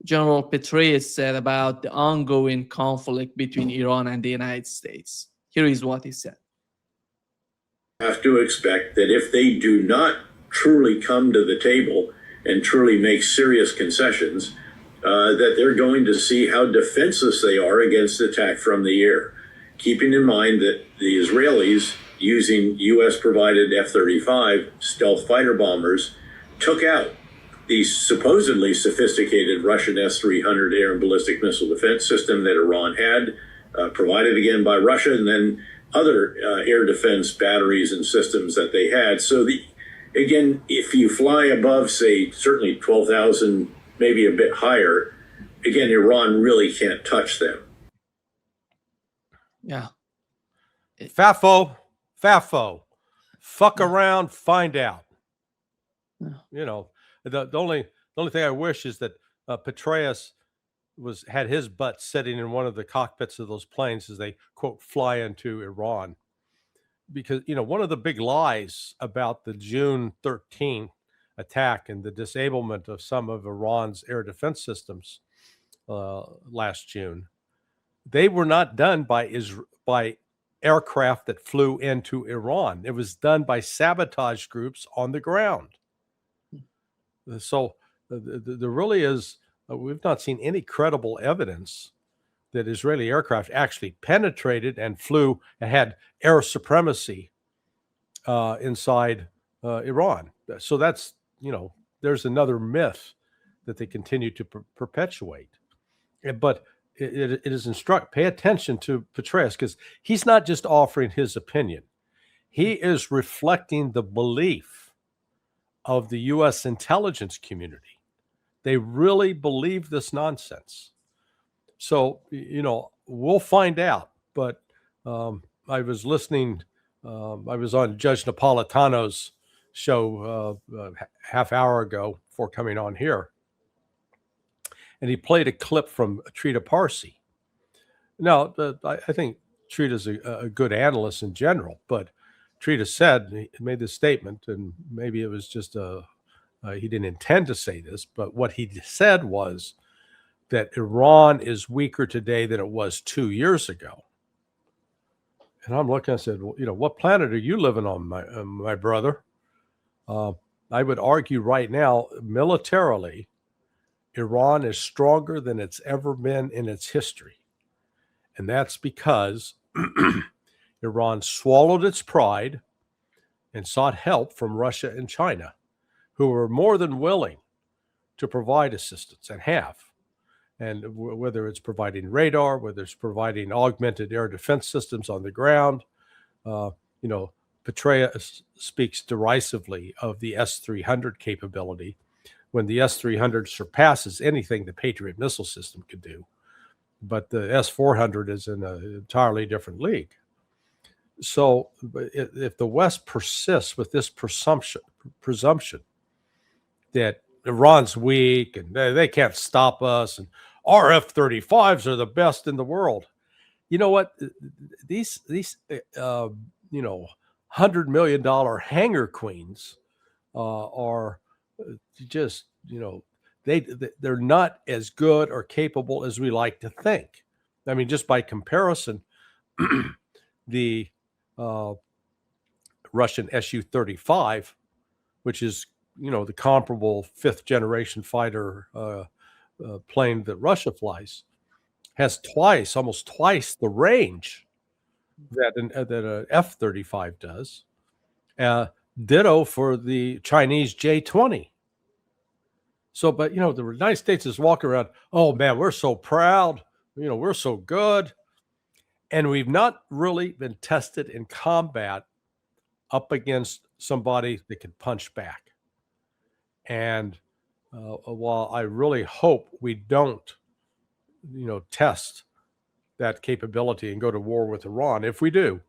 General Petraeus said about the ongoing conflict between Iran and the United States. Here is what he said. Have to expect that if they do not truly come to the table and truly make serious concessions, that they're going to see how defenseless they are against attack from the air. Keeping in mind that the Israelis, using U.S.-provided F-35 stealth fighter bombers, took out the supposedly sophisticated Russian S-300 air and ballistic missile defense system that Iran had, provided again by Russia, and then other air defense batteries and systems that they had. So, again, if you fly above, say, certainly 12,000, maybe a bit higher, again, Iran really can't touch them. Yeah. FAFO. Fuck around, find out. Yeah. You know, the only thing I wish is that Petraeus had his butt sitting in one of the cockpits of those planes as they, quote, fly into Iran. Because, you know, one of the big lies about the June 13th attack and the disablement of some of Iran's air defense systems last June, they were not done by aircraft that flew into Iran. It was done by sabotage groups on the ground. So there really is, we've not seen any credible evidence that Israeli aircraft actually penetrated and flew and had air supremacy inside Iran. So that's, you know, there's another myth that they continue to perpetuate. But it is pay attention to Petraeus, because he's not just offering his opinion. He is reflecting the belief of the U.S. intelligence community. They really believe this nonsense. So, you know, we'll find out. But I was listening, I was on Judge Napolitano's show half hour ago before coming on here. And he played a clip from Trita Parsi. Now, I think Trita's a good analyst in general, but Trita said, he made this statement, and maybe it was just he didn't intend to say this, but what he said was that Iran is weaker today than it was 2 years ago. And I'm looking, I said, well, you know, what planet are you living on, my brother? I would argue right now, militarily, Iran is stronger than it's ever been in its history. And that's because Iran swallowed its pride and sought help from Russia and China, who were more than willing to provide assistance and have. And whether it's providing radar, whether it's providing augmented air defense systems on the ground, you know, Petraeus speaks derisively of the S-300 capability, when the S-300 surpasses anything the Patriot missile system could do. But the S-400 is in an entirely different league. So if the West persists with this presumption that Iran's weak and they can't stop us and our F-35s are the best in the world, you know what? These you know, $100 million hangar queens are just, you know, they're not as good or capable as we like to think. I mean, just by comparison, the Russian Su-35, which is, you know, the comparable fifth generation fighter plane that Russia flies, has almost twice the range that an F-35 does. Ditto for the Chinese J-20. So, but, you know, the United States is walking around, oh, man, we're so proud. You know, we're so good. And we've not really been tested in combat up against somebody that can punch back. And while I really hope we don't, you know, test that capability and go to war with Iran, if we do,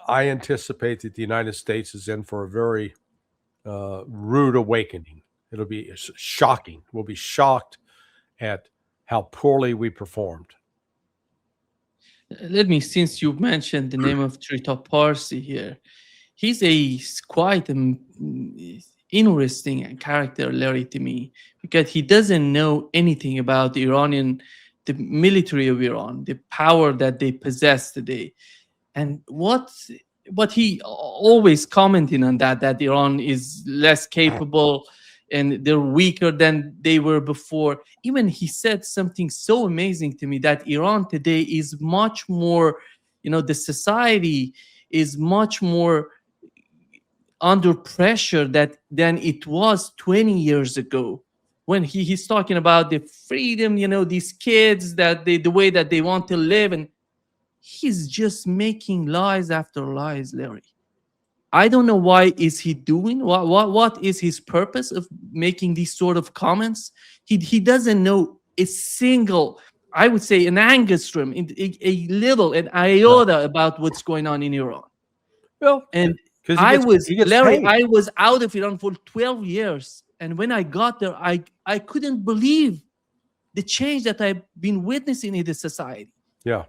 I anticipate that the United States is in for a very rude awakening. It'll be shocking. We'll be shocked at how poorly we performed. Let me, since you mentioned the name of Trita Parsi here, he's quite interesting character, Larry, to me, because he doesn't know anything about the military of Iran, the power that they possess today. And what he always commenting on that Iran is less capable and they're weaker than they were before. Even he said something so amazing to me that Iran today is much more, the society is much more under pressure than it was 20 years ago, when he's talking about the freedom, these kids, that the way that they want to live. And he's just making lies after lies, Larry. I don't know why is he doing, what is his purpose of making these sort of comments. He doesn't know a single, I would say, an angstrom, a little, an iota about what's going on in Iran. Well, And because he gets Larry, paid. I was out of Iran for 12 years. And when I got there, I couldn't believe the change that I've been witnessing in the society. Yeah.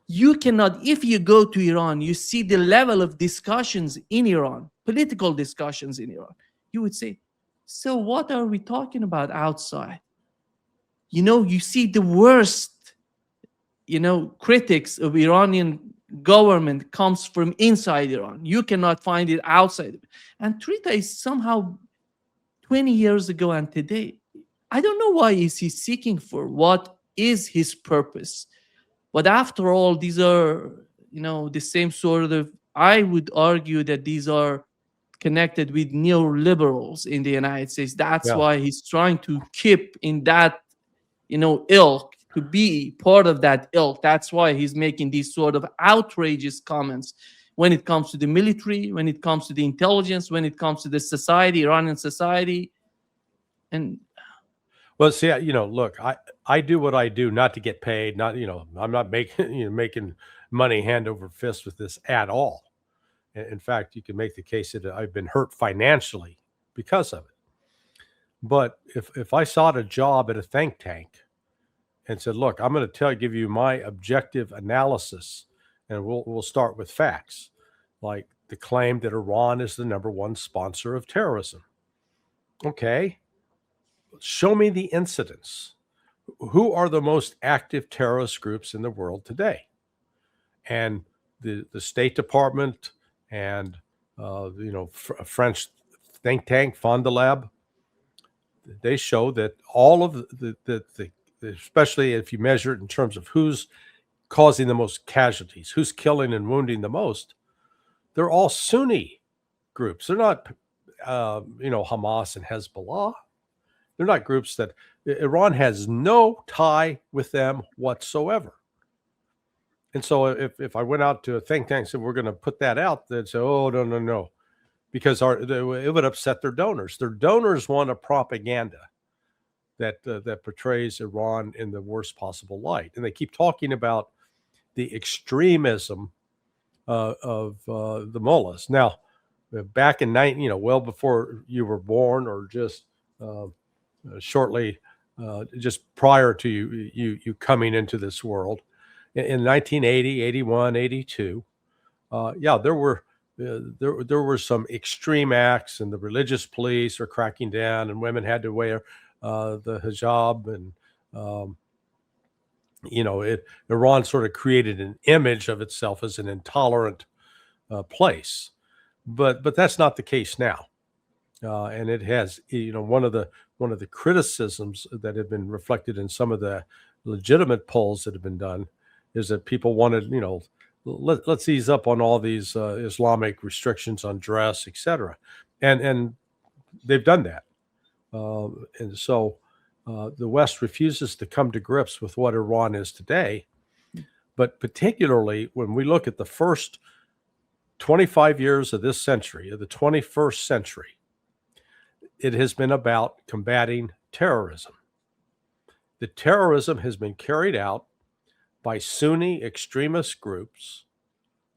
You cannot, if you go to Iran, you see the level of discussions in Iran, political discussions in Iran. You would say, so what are we talking about outside? You see the worst, critics of Iranian government comes from inside Iran. You cannot find it outside. And Trita is somehow 20 years ago and today. I don't know why is he seeking for, what is his purpose. But after all, these are, the same sort of, I would argue that these are connected with neoliberals in the United States. That's why he's trying to keep in that, ilk, to be part of that ilk. That's why he's making these sort of outrageous comments when it comes to the military, when it comes to the intelligence, when it comes to the society, Iranian society. And well, see, look, I do what I do not to get paid. Not, I'm not making money hand over fist with this at all. In fact, you can make the case that I've been hurt financially because of it. But if I sought a job at a think tank and said, look, I'm going to give you my objective analysis, and we'll start with facts, like the claim that Iran is the #1 sponsor of terrorism. Okay. Show me the incidents. Who are the most active terrorist groups in the world today? And the State Department and French think tank Fond du Lab, they show that all of the especially if you measure it in terms of who's causing the most casualties, who's killing and wounding the most, they're all Sunni groups. They're not Hamas and Hezbollah. They're not groups that Iran has no tie with them whatsoever. And so if I went out to a think tank and said, we're going to put that out, they'd say, oh, no, because it would upset their donors. Their donors want a propaganda that portrays Iran in the worst possible light. And they keep talking about the extremism of the mullahs. Now, back in well before you were born, or just shortly, just prior to you coming into this world, in 1980, 81, 82, there were some extreme acts, and the religious police are cracking down, and women had to wear the hijab, and Iran sort of created an image of itself as an intolerant place, but that's not the case now. And it has, one of the criticisms that have been reflected in some of the legitimate polls that have been done is that people wanted, let's ease up on all these Islamic restrictions on dress, etc. And they've done that. And so the West refuses to come to grips with what Iran is today. But particularly when we look at the first 25 years of this century, of the 21st century, it has been about combating terrorism. The terrorism has been carried out by Sunni extremist groups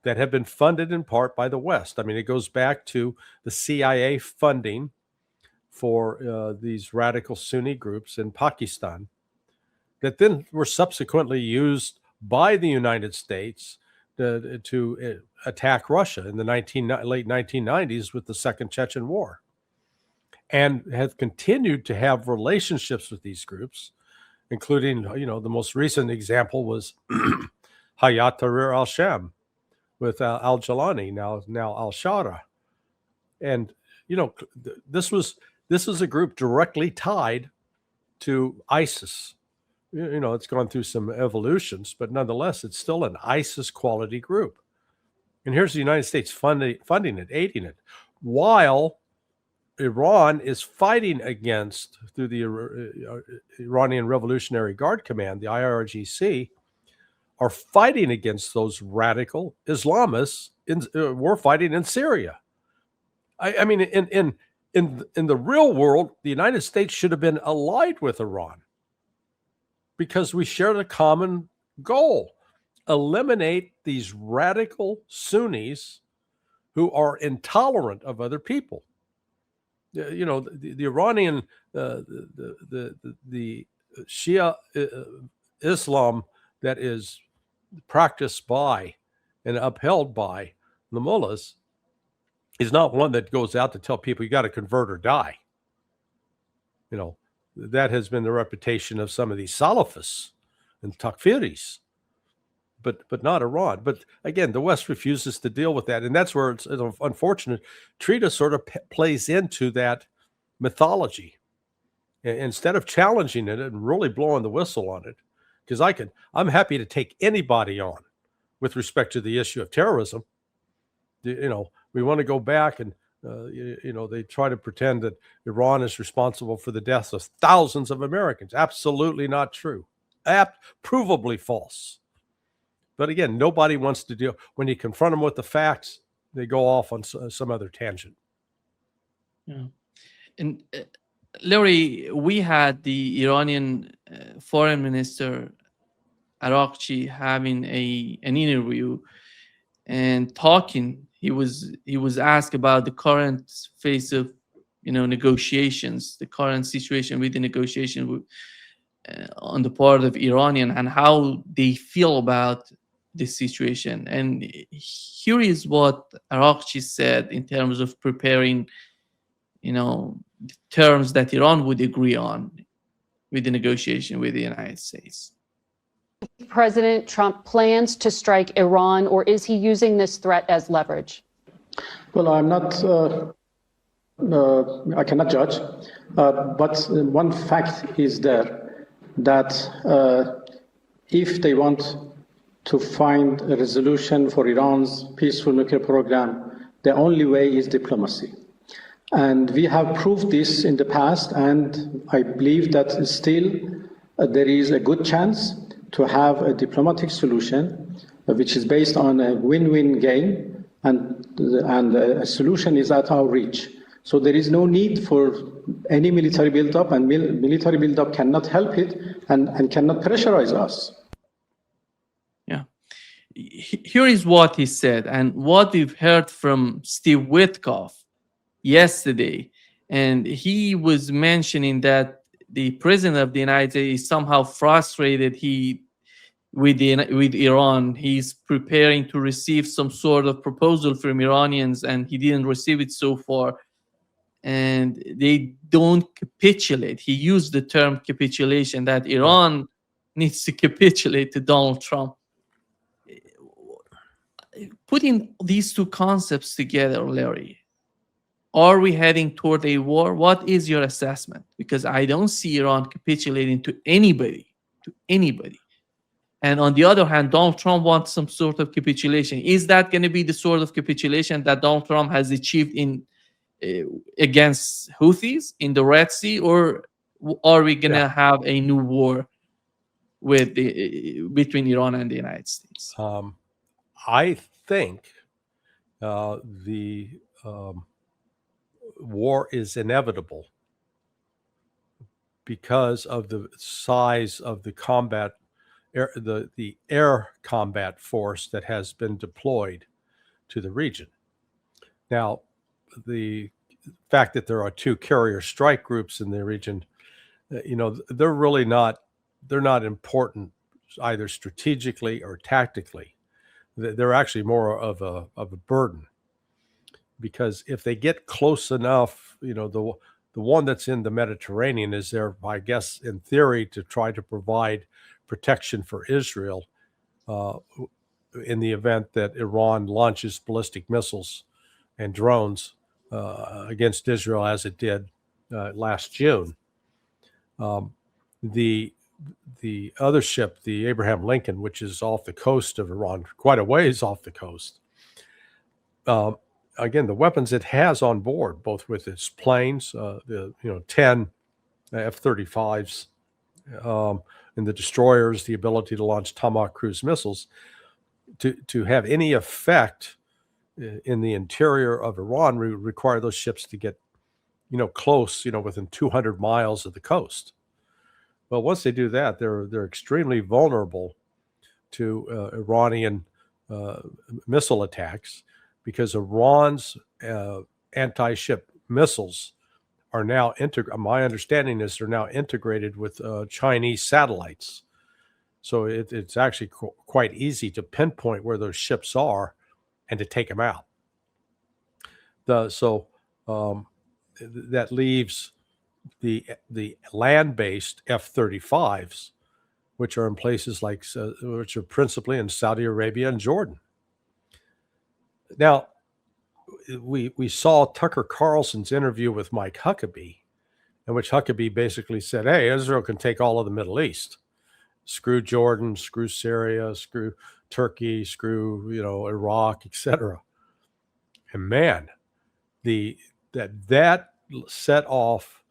that have been funded in part by the West. I mean, it goes back to the CIA funding for these radical Sunni groups in Pakistan that then were subsequently used by the United States to attack Russia in the late 1990s with the Second Chechen War. and have continued to have relationships with these groups, including, the most recent example was Hayat Tahrir al-Sham with al-Jalani, now al-Shara. And, this is a group directly tied to ISIS. It's gone through some evolutions, but nonetheless, it's still an ISIS quality group. And here's the United States funding it, aiding it, while Iran is fighting against, through the Iranian Revolutionary Guard Command, the IRGC, are fighting against those radical Islamists. We're fighting in Syria. I mean, in the real world, the United States should have been allied with Iran because we shared a common goal: eliminate these radical Sunnis who are intolerant of other people. The Iranian, the Shia Islam that is practiced by and upheld by the mullahs is not one that goes out to tell people you got to convert or die. That has been the reputation of some of these Salafists and Takfiris, but not Iran. But again, the West refuses to deal with that. And that's where it's unfortunate. Trita sort of plays into that mythology instead of challenging it and really blowing the whistle on it. Because I'm happy to take anybody on with respect to the issue of terrorism. We want to go back and, they try to pretend that Iran is responsible for the deaths of thousands of Americans. Absolutely not true. Provably false. But again, nobody wants to deal. When you confront them with the facts, they go off on some other tangent. Yeah. And Larry, we had the Iranian foreign minister Araghchi having an interview and talking. He was asked about the current phase of negotiations, the current situation with the negotiation on the part of Iranian, and how they feel about this situation. And here is what Araghchi said in terms of preparing, the terms that Iran would agree on with the negotiation with the United States. President Trump plans to strike Iran, or is he using this threat as leverage? Well, I'm not, I cannot judge, but one fact is there that if they want to find a resolution for Iran's peaceful nuclear program, the only way is diplomacy. And we have proved this in the past, and I believe that still there is a good chance to have a diplomatic solution, which is based on a win-win game, and a solution is at our reach. So there is no need for any military build-up, and military build-up cannot help it and cannot pressurize us. Yeah. Here is what he said, and what we've heard from Steve Witkoff yesterday. And he was mentioning that the president of the United States is somehow frustrated with Iran. He's preparing to receive some sort of proposal from Iranians, and he didn't receive it so far. And they don't capitulate. He used the term capitulation, that Iran needs to capitulate to Donald Trump. Putting these two concepts together, Larry, are we heading toward a war? What is your assessment? Because I don't see Iran capitulating to anybody. And on the other hand, Donald Trump wants some sort of capitulation. Is that going to be the sort of capitulation that Donald Trump has achieved against Houthis in the Red Sea, or are we going to have a new war between Iran and the United States? I think the war is inevitable because of the size of the combat, the air combat force that has been deployed to the region. Now, the fact that there are two carrier strike groups in the region, they're really not, they're not important either strategically or tactically. They're actually more of a burden, because if they get close enough, the The one that's in the Mediterranean is there, I guess, in theory, to try to provide protection for Israel in the event that Iran launches ballistic missiles and drones against Israel, as it did last June. The other ship, the Abraham Lincoln, which is off the coast of Iran, quite a ways off the coast. Again, the weapons it has on board, both with its planes, 10 F-35s, and the destroyers, the ability to launch Tomahawk cruise missiles, to have any effect in the interior of Iran, require those ships to get, close, within 200 miles of the coast. Well, once they do that, they're extremely vulnerable to Iranian missile attacks, because Iran's anti-ship missiles are now my understanding is they're now integrated with Chinese satellites. So it's actually quite easy to pinpoint where those ships are and to take them out. That leaves the land-based F-35s, which are in places like, which are principally in Saudi Arabia and Jordan. Now, we saw Tucker Carlson's interview with Mike Huckabee, in which Huckabee basically said, hey, Israel can take all of the Middle East. Screw Jordan, screw Syria, screw Turkey, screw, Iraq, etc. And man, that set off,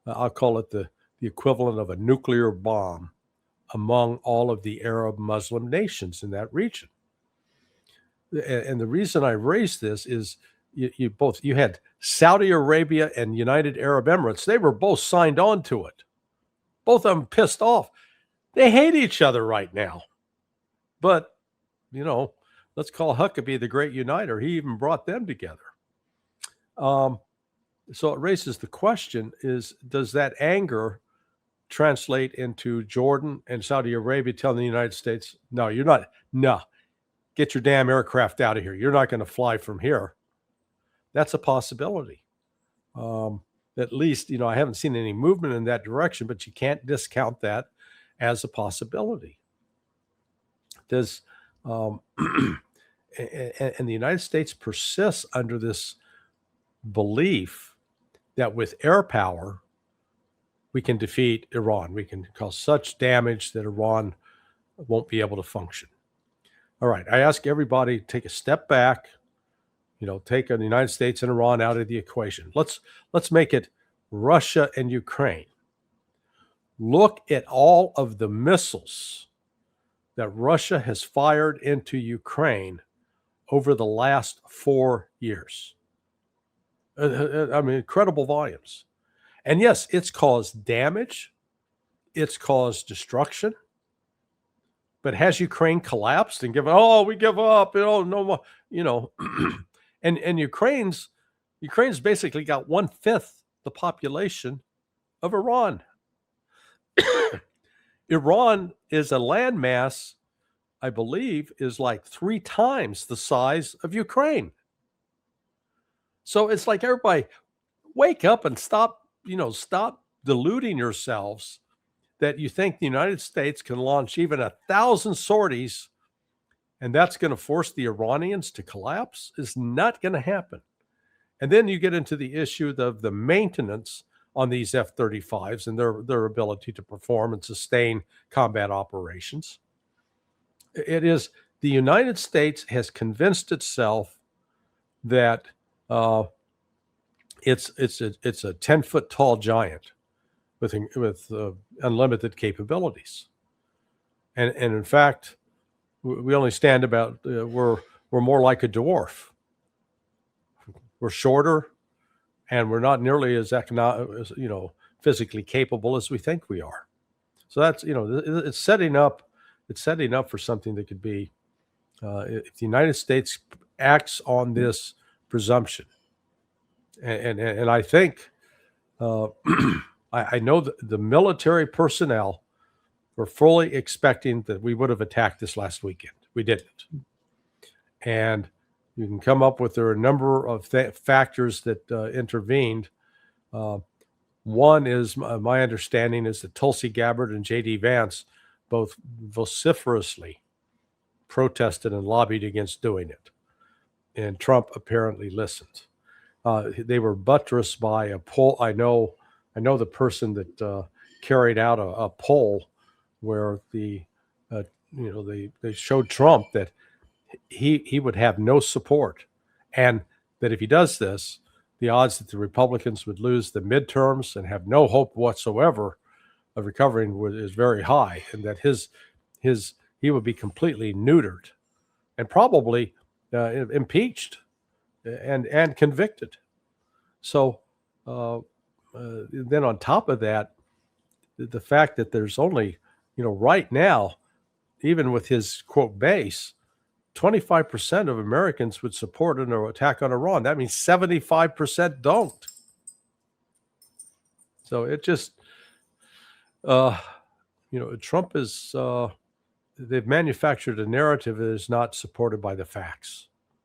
I'll call it the equivalent of a nuclear bomb among all of the Arab Muslim nations in that region. And the reason I raised this is you had Saudi Arabia and United Arab Emirates. They were both signed on to it. Both of them pissed off. They hate each other right now. But, let's call Huckabee the great uniter. He even brought them together. So it raises the question does that anger translate into Jordan and Saudi Arabia telling the United States, no, you're not, no. Get your damn aircraft out of here. You're not going to fly from here. That's a possibility. At least, I haven't seen any movement in that direction, but you can't discount that as a possibility. And the United States persists under this belief that with air power, we can defeat Iran. We can cause such damage that Iran won't be able to function. All right, I ask everybody to take a step back, take the United States and Iran out of the equation. Let's make it Russia and Ukraine. Look at all of the missiles that Russia has fired into Ukraine over the last 4 years. I mean, incredible volumes. And yes, it's caused damage. It's caused destruction. But has Ukraine collapsed and given, we give up, no more, and Ukraine's basically got 1/5 the population of Iran. Iran is a landmass, I believe, is like 3 times the size of Ukraine. So it's like, everybody, wake up and stop deluding yourselves that you think the United States can launch even 1,000 sorties and that's going to force the Iranians to collapse. Is not going to happen. And then you get into the issue of the maintenance on these F-35s and their ability to perform and sustain combat operations. It is the United States has convinced itself that it's a 10-foot tall giant with unlimited capabilities, and in fact, we only stand about we're more like a dwarf. We're shorter, and we're not nearly as physically capable as we think we are. So that's it's setting up for something that could be if the United States acts on this presumption, and I think. I know that the military personnel were fully expecting that we would have attacked this last weekend. We didn't. And you can come up with there are a number of factors that intervened. One is my understanding is that Tulsi Gabbard and J.D. Vance both vociferously protested and lobbied against doing it, and Trump apparently listened. They were buttressed by a poll. I know the person that carried out a poll where they showed Trump that he would have no support, and that if he does this, the odds that the Republicans would lose the midterms and have no hope whatsoever of recovering is very high, and that he would be completely neutered and probably impeached and convicted. So then on top of that, the fact that there's only, right now, even with his quote base, 25% of Americans would support an attack on Iran. That means 75% don't. So it just, Trump is, they've manufactured a narrative that is not supported by the facts.